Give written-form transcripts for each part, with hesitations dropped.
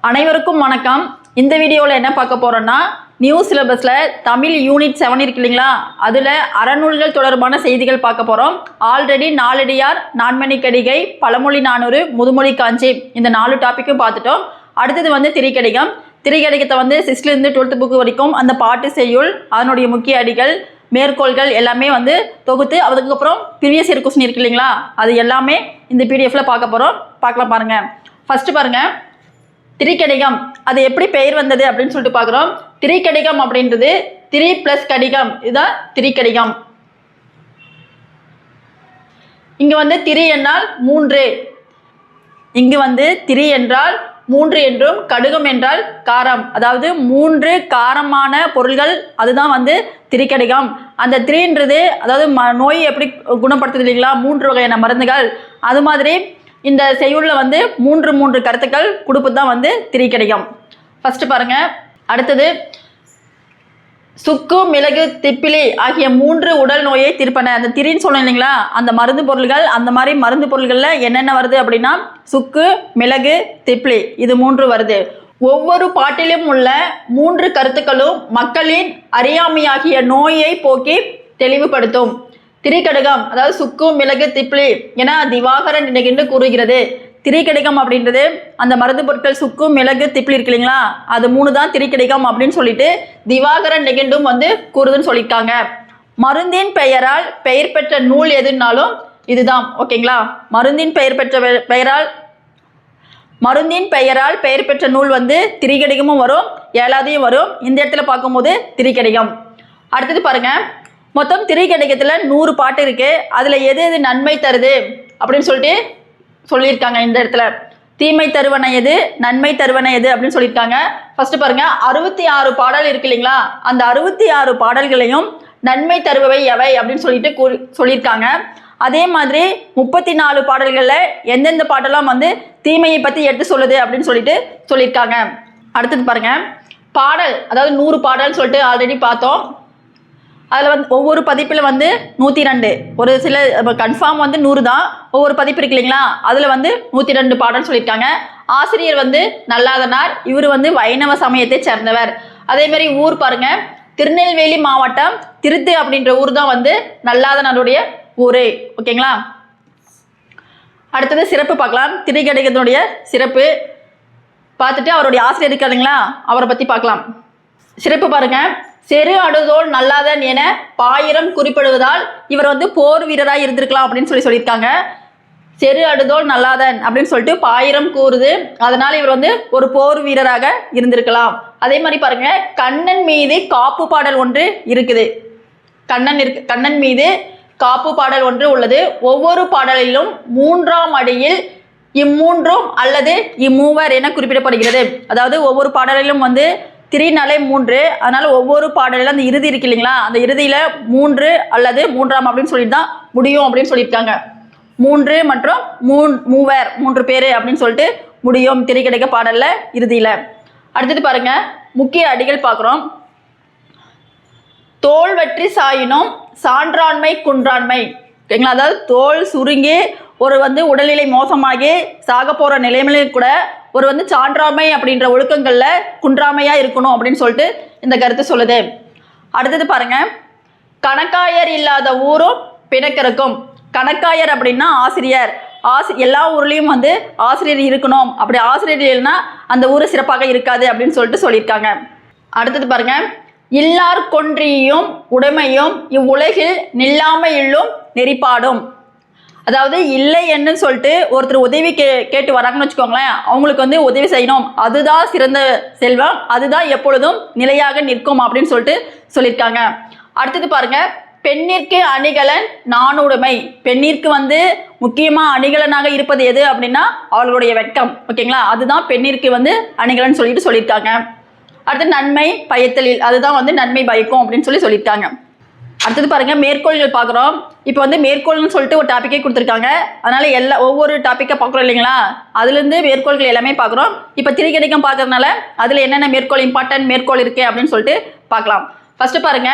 அனைவருக்கும் வணக்கம். இந்த வீடியோவில் என்ன பார்க்க போறோம்னா, நியூ சிலபஸில் தமிழ் யூனிட் 7 இருக்கு இல்லைங்களா, அதில் அறநூல்கள் தொடர்பான செய்திகள் பார்க்க போகிறோம். ஆல்ரெடி நாலடியார், நான்மணிக்கடிகை, பழமொழி 400, முதுமொழி காஞ்சி இந்த 4 டாப்பிக்கும் பார்த்துட்டோம். அடுத்தது வந்து திரிகடிகம். திரிகடிகத்தை வந்து 6th-லேருந்து 12th புக்கு வரைக்கும் அந்த பாட்டு செய்யுள், அதனுடைய முக்கிய அடிகள், மேற்கோள்கள் எல்லாமே வந்து தொகுத்து, அதுக்கப்புறம் ப்ரீவியஸ் இயர் கொஸ்டின் இருக்கு இல்லைங்களா, அது எல்லாமே இந்த பிடிஎஃப்ல பார்க்க போகிறோம். பார்க்கலாம் பாருங்க. ஃபர்ஸ்ட் பாருங்க, திரிகடிகம் அது எப்படி பெயர் வந்தது அப்படின்னு சொல்லிட்டு பார்க்குறோம். திரிகடிகம் அப்படின்றது 3 + கடிகம், இதுதான் திரிகடிகம். இங்க வந்து திரி என்றால் 3, இங்கு வந்து திரி என்றால் 3 என்றும் கடுகம் என்றால் காரம், அதாவது 3 காரமான பொருள்கள், அதுதான் வந்து திரிகடிகம். அந்த திரின்றது அதாவது நோய் எப்படி குணப்படுத்துது இல்லைங்களா, 3 வகையான மருந்துகள், அது மாதிரி இந்த செய்யுள்ள வந்து 3 கருத்துக்கள் கொடுப்பு தான் வந்து திரிகடிகம். ஃபர்ஸ்ட் பாருங்க. அடுத்தது சுக்கு, மிளகு, திப்பிலி ஆகிய 3 உடல் நோயை தீர்ப்பன. அந்த திரின்னு சொன்னோம் இல்லைங்களா, அந்த மருந்து பொருள்கள், அந்த மாதிரி மருந்து பொருள்களில் என்னென்ன வருது அப்படின்னா சுக்கு, மிளகு, திப்பிலி, இது 3 வருது. ஒவ்வொரு பாட்டிலும் உள்ள 3 கருத்துக்களும் மக்களின் அறியாமையாகிய நோயை போக்கி தெளிவுபடுத்தும். திரிகடிகம் அதாவது சுக்கு, மிளகு, திப்பிலி என திவாகரன் நினைக்கின்று கூறுகிறது. திரிகடிகம் அப்படின்றது அந்த மருந்து பொருட்கள் சுக்கு, மிளகு, திப்பிலி இருக்கு இல்லைங்களா, அது 3 தான் திரிகடிகம் அப்படின்னு சொல்லிட்டு திவாகரன் நிகண்டும் வந்து கூறுதுன்னு சொல்லியிருக்காங்க. மருந்தின் பெயரால் பெயர் பெற்ற நூல் எதுனாலும் இதுதான். ஓகேங்களா, மருந்தின் பெயரால் பெயர் பெற்ற நூல் வந்து திரிகடிகமும் வரும், 7வதையும் வரும். இந்த இடத்துல பார்க்கும்போது திரிகடிகம். அடுத்தது பாருங்க, மொத்தம் திரிகடிகத்தில் 100 பாட்டு இருக்கு. அதில் எது எது நன்மை தருது அப்படின்னு சொல்லிட்டு சொல்லியிருக்காங்க. இந்த இடத்துல தீமை தருவன எது, நன்மை தருவன எது அப்படின்னு சொல்லியிருக்காங்க. ஃபர்ஸ்ட் பாருங்க, 66 பாடல் இருக்கு இல்லைங்களா, அந்த 66 பாடல்களையும் நன்மை தருபவை எவை அப்படின்னு சொல்லிட்டு சொல்லியிருக்காங்க. அதே மாதிரி 34 பாடல்களில் எந்தெந்த பாட்டெல்லாம் வந்து தீமையை பற்றி எடுத்து சொல்லுது அப்படின்னு சொல்லிட்டு சொல்லியிருக்காங்க. அடுத்தது பாருங்க, பாடல் அதாவது 100 பாடல் சொல்லிட்டு ஆல்ரெடி பார்த்தோம். அதில் வந்து ஒவ்வொரு பதிப்பில் வந்து 102, ஒரு சில கன்ஃபார்ம் வந்து 100 தான், ஒவ்வொரு பதிப்பு இருக்கு இல்லைங்களா, அதில் வந்து 102 பாடல் சொல்லியிருக்காங்க. ஆசிரியர் வந்து நல்லாதனார், இவர் வந்து வைணவ சமயத்தை சேர்ந்தவர். அதே மாதிரி ஊர் பாருங்க, திருநெல்வேலி மாவட்டம் திருத்து அப்படின்ற ஊர் தான் வந்து நல்லாதனாருடைய ஊரே. ஓகேங்களா, அடுத்தது சிறப்பு பார்க்கலாம். திரிகடிகத்தினுடைய சிறப்பு பார்த்துட்டு அவருடைய ஆசிரியர் இருக்காருங்களா, அவரை பற்றி பார்க்கலாம். சிறப்பு பாருங்க, செரு அடுதோல் நல்லாதன் என பாயிரம் குறிப்பிடுவதால் இவர் வந்து போர் வீரராக இருந்திருக்கலாம் அப்படின்னு சொல்லியிருக்காங்க. செரு அடுதோல் நல்லாதன் அப்படின்னு சொல்லிட்டு பாயிரம் கூறுது, அதனால இவர் வந்து ஒரு போர் வீரராக இருந்திருக்கலாம். அதே மாதிரி பாருங்க, கண்ணன் மீது காப்பு பாடல் ஒன்று இருக்குது. கண்ணன் மீது காப்பு பாடல் ஒன்று உள்ளது. ஒவ்வொரு பாடலிலும் 3ஆம் அடியில் இம்மூன்றும் அல்லது இம்மூவர் என குறிப்பிடப்படுகிறது. அதாவது ஒவ்வொரு பாடலிலும் வந்து திரினாலே 3, அதனால ஒவ்வொரு பாடலில் அந்த இறுதி இருக்கு இல்லைங்களா, அந்த இறுதியில் 3 அல்லது 3ஆம் அப்படின்னு சொல்லிட்டு தான் முடியும் அப்படின்னு சொல்லியிருக்காங்க. 3 மற்றும் மூவர் 3 பேர் அப்படின்னு சொல்லிட்டு முடியும் திரிகடிக பாடல்ல இறுதியில். அடுத்தது பாருங்க, முக்கிய அடிகள் பார்க்குறோம். தோல் வெற்றி சாயினும் சான்றாண்மை குன்றாண்மை. ஓகேங்களா, அதாவது தோல் சுருங்கி ஒரு வந்து உடல்நிலை மோசமாகி சாக போகிற நிலைமையில கூட ஒரு வந்து சான்றாமை அப்படின்ற ஒழுக்கங்களில் குன்றாமையா இருக்கணும் அப்படின்னு சொல்லிட்டு இந்த கருத்து சொல்லுது. அடுத்தது பாருங்க, கணக்காயர் இல்லாத ஊரும் பிணக்கிருக்கும். கணக்காயர் அப்படின்னா ஆசிரியர். எல்லா ஊர்லேயும் வந்து ஆசிரியர் இருக்கணும், அப்படி ஆசிரியர் இல்லைன்னா அந்த ஊர் சிறப்பாக இருக்காது அப்படின்னு சொல்லிட்டு சொல்லியிருக்காங்க. அடுத்தது பாருங்க, இல்லார் கொன்றியும் உடைமையும் இவ்வுலகில் நில்லாமை இல்லும் நெறிப்பாடும். அதாவது இல்லை என்று சொல்லிட்டு ஒருத்தர் உதவி கேட்டு வராங்கன்னு வச்சுக்கோங்களேன், அவங்களுக்கு வந்து உதவி செய்யணும், அதுதான் சிறந்த செல்வம், அதுதான் எப்பொழுதும் நிலையாக நிற்கும் அப்படின்னு சொல்லிட்டு சொல்லியிருக்காங்க. அடுத்தது பாருங்க, பெண்ணிற்கு அணிகலன் நாணுடைமை. பெண்ணிற்கு வந்து முக்கியமாக அணிகலனாக இருப்பது எது அப்படின்னா அவர்களுடைய வெட்கம். ஓகேங்களா, அதுதான் பெண்ணிற்கு வந்து அணிகலன் சொல்லிட்டு சொல்லியிருக்காங்க. அடுத்து நன்மை பயத்தலில், அதுதான் வந்து நன்மை பயக்கும் அப்படின்னு சொல்லியிருக்காங்க. அடுத்தது பாருங்க, மேற்கோள்கள் பார்க்குறோம். இப்போ வந்து மேற்கோள்னு சொல்லிட்டு ஒரு டாப்பிக்கே கொடுத்துருக்காங்க, அதனால ஒவ்வொரு டாப்பிக்கை பார்க்குறோம் இல்லைங்களா, அதுலேருந்து மேற்கோள்கள் எல்லாமே பார்க்குறோம். இப்போ திரிகடிகம் பார்க்கறதுனால அதில் என்னென்ன மேற்கோள் இம்பார்ட்டன்ட் மேற்கோள் இருக்கு அப்படின்னு சொல்லிட்டு பார்க்கலாம். ஃபர்ஸ்ட் பாருங்க,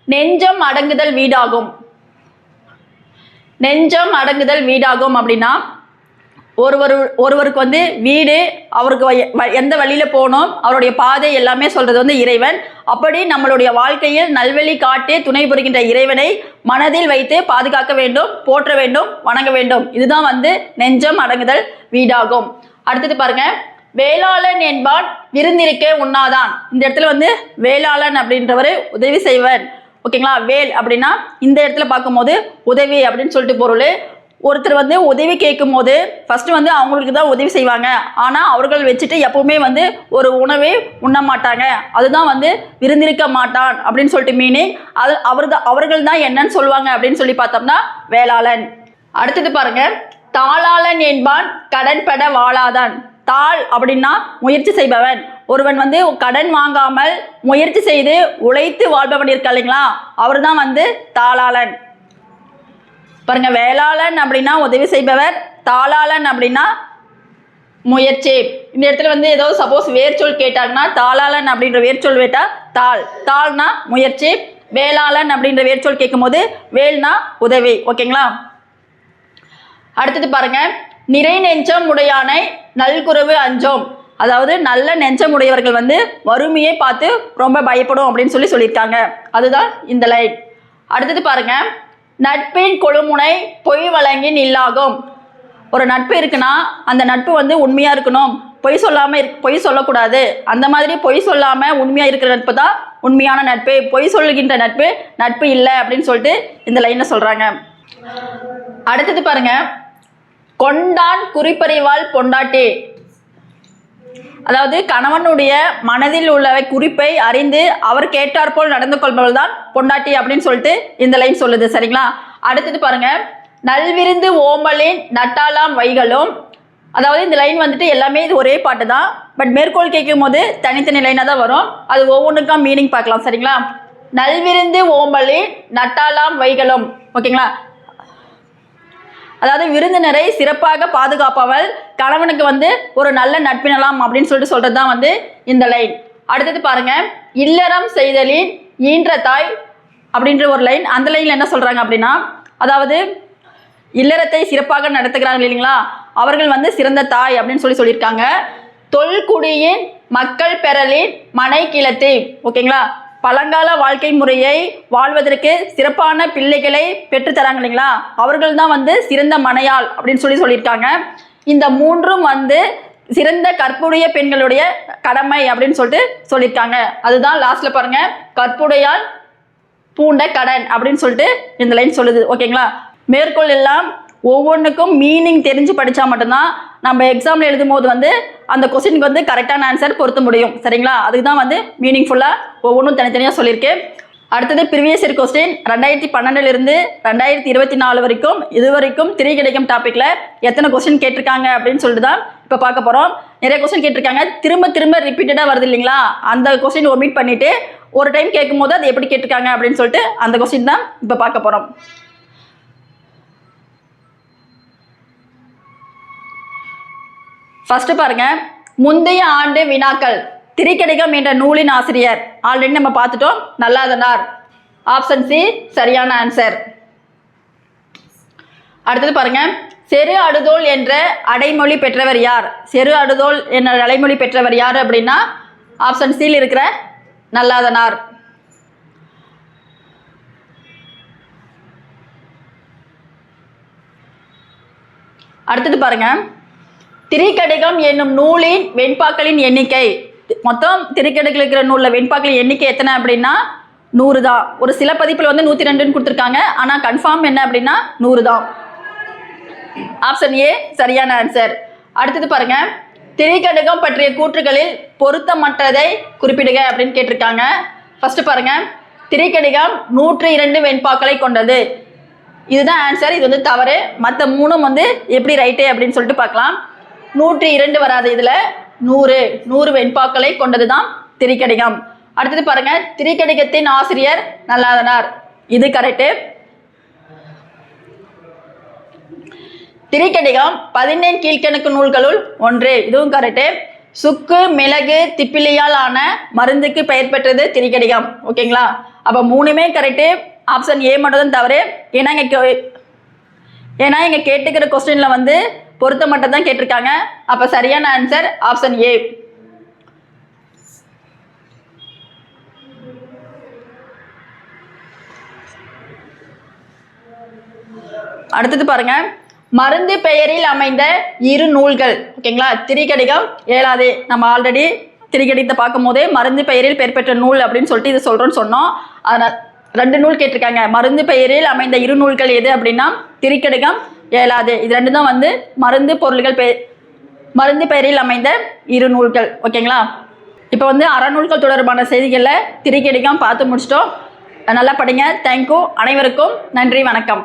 நெஞ்சம் அடங்குதல் வீடாகும். நெஞ்சம் அடங்குதல் வீடாகும் அப்படின்னா ஒருவருக்கு வந்து வீடு, அவருக்கு எந்த வழியில் போகணும், அவருடைய பாதை எல்லாமே சொல்கிறது வந்து இறைவன். அப்படி நம்மளுடைய வாழ்க்கையில் நல்வழி காட்டி துணை புரிகின்ற இறைவனை மனதில் வைத்து பாதுகாக்க வேண்டும், போற்ற வேண்டும், வணங்க வேண்டும். இதுதான் வந்து நெஞ்சம் அடங்குதல் வீடாகும். அடுத்தது பாருங்க, வேளாளன் என்பான் விருந்திருக்க உண்ணாதான். இந்த இடத்துல வந்து வேளாளன் அப்படின்றவர் உதவி செய்வன். ஓகேங்களா? வேல் அப்படின்னா இந்த இடத்துல பார்க்கும்போது உதவி அப்படின்னு சொல்லிட்டு பொருள். ஒருத்தர் வந்து உதவி கேட்கும் போது ஃபர்ஸ்ட் வந்து அவங்களுக்கு தான் உதவி செய்வாங்க. ஆனால் அவர்கள் வச்சுட்டு எப்பவுமே வந்து ஒரு உணவே உண்ண மாட்டாங்க. அதுதான் வந்து விருந்திருக்க மாட்டான் அப்படின்னு சொல்லிட்டு மீனிங். அது அவர்கள் தான் என்னன்னு சொல்லுவாங்க அப்படின்னு சொல்லி பார்த்தோம்னா வேளாளன். அடுத்தது பாருங்க, தாளாளன் என்பான் கடன்பட வாழாதான். தாள் அப்படின்னா முயற்சி செய்பவன். ஒருவன் வந்து கடன் வாங்காமல் முயற்சி செய்து உழைத்து வாழ்பவன் இருக்கா இல்லைங்களா, அவர் தான் வந்து தாளாளன். பாருங்க, வேளாளன் அப்படின்னா உதவி செய்பவர், தாளாளன் அப்படின்னா முயற்சி. இந்த இடத்துல வந்து ஏதோ சப்போஸ் வேர்ச்சொல் கேட்டாங்கன்னா தாளாளன் அப்படின்ற வேர்ச்சொல் வேட்டா தாள், தாள்னா முயற்சி. வேளாளன் அப்படின்ற வேர்ச்சொல் கேட்கும் போது வேல்னா உதவி. ஓகேங்களா? அடுத்தது பாருங்க, நிறை நெஞ்சம் உடையானை நல்குறவு அஞ்சோம். அதாவது நல்ல நெஞ்சம் உடையவர்கள் வந்து வறுமையை பார்த்து ரொம்ப பயப்படும் அப்படின்னு சொல்லியிருக்காங்க. அதுதான் இந்த லைன். அடுத்தது பாருங்க, நட்பின் கொழுமுனை பொய் வழங்கின் இல்லாகும். ஒரு நட்பு இருக்குன்னா அந்த நட்பு வந்து உண்மையா இருக்கணும், பொய் சொல்லக்கூடாது. அந்த மாதிரி பொய் சொல்லாம உண்மையா இருக்கிற நட்பு தான் உண்மையான நட்பு. பொய் சொல்லுகின்ற நட்பு இல்லை அப்படின்னு சொல்லிட்டு இந்த லைன்ல சொல்றாங்க. அடுத்தது பாருங்க, கொண்டான் குறிப்பறிவாள் பொண்டாட்டி. அதாவது கணவனுடைய மனதில் உள்ள குறிப்பை அறிந்து அவர் கேட்டாற்போல் நடந்து கொள்பவள் தான் பொண்டாட்டி அப்படின்னு சொல்லிட்டு இந்த லைன் சொல்லுது. சரிங்களா? அடுத்தது பாருங்க, நல்விருந்து ஓமலின் நட்டாலாம் வைகளும். அதாவது இந்த லைன் வந்துட்டு எல்லாமே இது ஒரே பாட்டு தான், பட் மேற்கோள் கேட்கும் போது தனித்தனி லைனாக தான் வரும். அது ஒவ்வொன்றுக்கும் மீனிங் பார்க்கலாம். சரிங்களா? நல்விருந்து ஓமலின் நட்டாலாம் வைகளும். ஓகேங்களா? அதாவது விருந்தினரை சிறப்பாக பாதுகாப்பவள், கணவனுக்கு வந்து ஒரு நல்ல நட்பினலாம் அப்படின்னு சொல்றது தான் வந்து இந்த லைன். அடுத்தது பாருங்க, இல்லறம் செய்தலின் ஈன்ற தாய் அப்படின்ற ஒரு லைன். அந்த லைன்ல என்ன சொல்றாங்க அப்படின்னா, அதாவது இல்லறத்தை சிறப்பாக நடத்துகிறாங்க இல்லைங்களா, அவர்கள் வந்து சிறந்த தாய் அப்படின்னு சொல்லியிருக்காங்க. தொல்குடியின் மக்கள் பெறலின் மனை கிளத்தி. ஓகேங்களா? பழங்கால வாழ்க்கை முறையை வாழ்வதற்கு சிறப்பான பிள்ளைகளை பெற்றுத்தராங்க இல்லைங்களா, அவர்கள் தான் வந்து சிறந்த மனையாள் அப்படின்னு சொல்லியிருக்காங்க. இந்த மூன்றும் வந்து சிறந்த கற்புடைய பெண்களுடைய கடமை அப்படின்னு சொல்லியிருக்காங்க. அதுதான் லாஸ்ட்ல பாருங்க, கற்புடையால் பூண்ட கடன் அப்படின்னு சொல்லிட்டு இந்த லைன் சொல்லுது. ஓகேங்களா? மேற்கோள் எல்லாம் ஒவ்வொன்றுக்கும் மீனிங் தெரிஞ்சு படித்தா மட்டும்தான் நம்ம எக்ஸாமில் எழுதும் போது வந்து அந்த கொஸ்டினுக்கு வந்து கரெக்டான ஆன்சர் பொருத்த முடியும். சரிங்களா? அதுக்கு தான் வந்து மீனிங்ஃபுல்லாக ஒவ்வொன்றும் தனித்தனியாக சொல்லியிருக்கேன். அடுத்தது ப்ரீவியஸ் இயர் கொஸ்டின் 2012 2024 வரைக்கும் இதுவரைக்கும் கிடைக்கும் டாப்பிக்கில் எத்தனை கொஸ்டின் கேட்டிருக்காங்க அப்படின்னு சொல்லிட்டு தான் இப்போ பார்க்க போகிறோம். நிறைய கொஸ்டின் கேட்டிருக்காங்க, திரும்ப ரிப்பீட்டடாக வருது இல்லைங்களா, அந்த கொஸ்டின் ஒமிட் பண்ணிவிட்டு ஒரு டைம் கேட்கும் போது அது எப்படி கேட்டிருக்காங்க அப்படின்னு சொல்லிட்டு அந்த கொஸ்டின் தான் இப்போ பார்க்க போகிறோம். ஃபர்ஸ்ட் பாருங்க, முந்தைய ஆண்டு வினாக்கள். திரிகடிகம் என்ற நூலின் ஆசிரியர் ஆல்ரெடி நம்ம பார்த்துட்டோம், நல்லாதனார். ஆப்ஷன் சி சரியான ஆன்சர். அடுத்தது பாருங்க, செரு அடுதோல் என்ற அடைமொழி பெற்றவர் யார்? செரு அடுதோல் என்ற அடைமொழி பெற்றவர் யார் அப்படின்னா ஆப்ஷன் சியில் இருக்கிற நல்லாதனார். அடுத்தது பாருங்க, திரிகடிகம் என்னும் நூலின் வெண்பாக்களின் எண்ணிக்கை. மொத்தம் திரிகடிகள் இருக்கிற நூலில் வெண்பாக்களின் எண்ணிக்கை எத்தனை அப்படின்னா 100 தான். ஒரு சில பதிப்பில் வந்து 102 கொடுத்துருக்காங்க, ஆனால் கன்ஃபார்ம் என்ன அப்படின்னா 100 தான். ஆப்ஷன் ஏ சரியான ஆன்சர். அடுத்தது பாருங்க, திரிகடிகம் பற்றிய கூற்றுகளில் பொருத்தமற்றதை குறிப்பிடுக அப்படின்னு கேட்டிருக்காங்க. ஃபர்ஸ்ட் பாருங்க, திரிகடிகம் 102 வெண்பாக்களை கொண்டது. இதுதான் ஆன்சர். இது வந்து தவறு. மற்ற 3 வந்து எப்படி ரைட்டு அப்படின்னு சொல்லிட்டு பார்க்கலாம். 102 வராது, இதுல 100 வெண்பாக்களை கொண்டது தான் திரிகடிகம். அடுத்தது பாருங்க, திரிகடிகத்தின் ஆசிரியர் நல்லாதனார். இது கரெக்டு. திரிகடிகம் 15 கீழ்கணக்கு நூல்களுள் ஒன்று. இதுவும் கரெக்டு. சுக்கு மிளகு திப்பிலியால் ஆன மருந்துக்கு பெயர் பெற்றது திரிகடிகம். ஓகேங்களா? அப்போ 3மே கரெக்டு. ஆப்ஷன் ஏ மட்டும் தான் தவறு. ஏன்னா இங்கே கேட்டுக்கிற கொஸ்டின்ல வந்து பொருத்தம் மட்டும் தான் கேட்டிருக்காங்க. அப்போ சரியான ஆன்சர் ஆப்ஷன் ஏ. அடுத்தது பாருங்க, மருந்து பெயரில் அமைந்த இரு நூல்கள். ஓகேங்களா, திரிகடிகம் ஏழாதே. நம்ம ஆல்ரெடி திரிகடித்தை பார்க்கும் போதே மருந்து பெயரில் பெயர் பெற்ற நூல் அப்படின்னு சொல்லிட்டு இது சொல்றோம்னு சொன்னோம். அதனால் 2 நூல் கேட்டிருக்காங்க. மருந்து பெயரில் அமைந்த இரு நூல்கள் எது அப்படின்னா திரிகடிகம் ஏழாதே. இது 2 தான் வந்து மருந்து பெயரில் அமைந்த இரு நூல்கள். ஓகேங்களா, இப்போ வந்து அறநூல்கள் தொடர்பான செய்திகளில் திரிகடிகம் பார்த்து முடிச்சிட்டோம். நல்லா படிங்க. தேங்க்யூ. அனைவருக்கும் நன்றி, வணக்கம்.